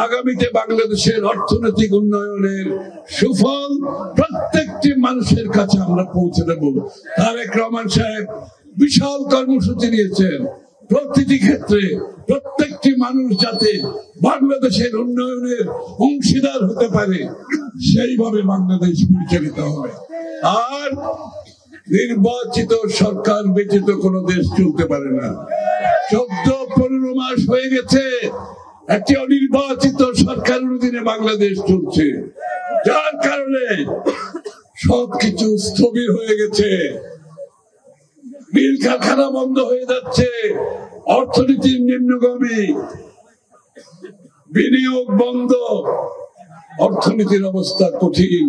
আগামীতে বাংলাদেশের অর্থনৈতিক উন্নয়নের সুফল প্রত্যেকটি মানুষের কাছে আমরা পৌঁছে দেব। তারেক রহমান সাহেব বিশাল কর্মসূচি নিয়েছেন, প্রতিটি ক্ষেত্রে প্রত্যেকটি মানুষ যাতে বাংলাদেশের উন্নয়নের অংশীদার হতে পারে সেইভাবে বাংলাদেশ পরিচালিত হবে। আর নির্বাচিত সরকার ব্যতীত কোন দেশ চলতে পারে না। 14-15 মাস হয়ে গেছে একটি অনির্বাচিত সরকারের অধীনে বাংলাদেশ চলছে, যার কারণে সবকিছু স্থবির হয়ে গেছে। মিল কারখানা বন্ধ হয়ে যাচ্ছে, অর্থনীতির নিম্নগামী, বিনিয়োগ বন্ধ, অর্থনীতির অবস্থা কঠিন,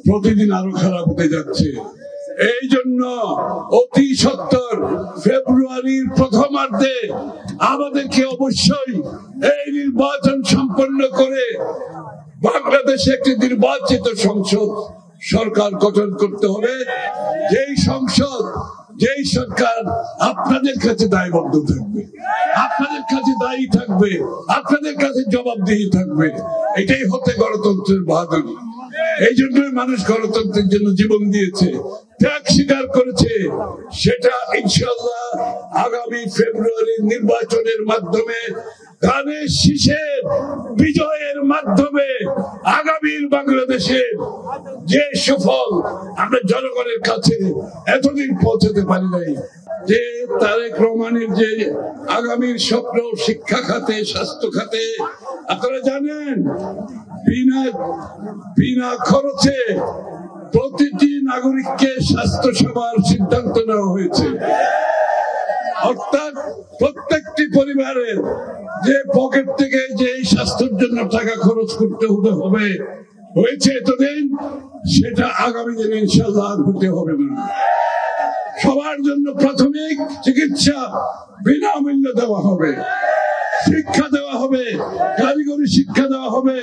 প্রতিদিন আরো খারাপ হতে যাচ্ছে। এই জন্য অতি সত্বর ফেব্রুয়ারির প্রথমার্ধে আমাদেরকে অবশ্যই এই নির্বাচন সম্পন্ন করে বাংলাদেশে একটি নির্বাচিত সংসদ সরকার গঠন করতে হবে। যেই সংসদ, যেই সরকার আপনাদের কাছে দায়বদ্ধ থাকবে, আপনাদের কাছে দায়ী থাকবে, আপনাদের কাছে জবাবদিহি থাকবে। এটাই হচ্ছে গণতন্ত্রের বাহাদুরি। এই জন্যই মানুষ গণতন্ত্রের জন্য জীবন দিয়েছে, ত্যাগ স্বীকার করেছে। সেটা ইনশাআল্লাহ আগামী ফেব্রুয়ারি নির্বাচনের মাধ্যমে, ধানের শীষের বিজয়ের মাধ্যমে আগামীর বাংলাদেশের যে সুফল আমরা জনগণের কাছে এতদিন পৌঁছাতে পারি নাই। যে তারেক রহমানের যে আগামীর স্বপ্ন শিক্ষা খাতে, স্বাস্থ্য খাতে, আপনারা জানেন বিনা খরচে প্রতিটি নাগরিককে স্বাস্থ্য সেবার সিদ্ধান্ত নেওয়া হয়েছে। অর্থাৎ প্রত্যেকটি পরিবারের যে পকেট থেকে যে স্বাস্থ্যের জন্য টাকা খরচ করতে হয়েছে এতদিন, সেটা আগামী দিনে ইনশাআল্লাহ আর হতে হবে না। সবার জন্য প্রাথমিক চিকিৎসা বিনামূল্যে দেওয়া হবে, শিক্ষা দেওয়া হবে, কারিগরি শিক্ষা দেওয়া হবে।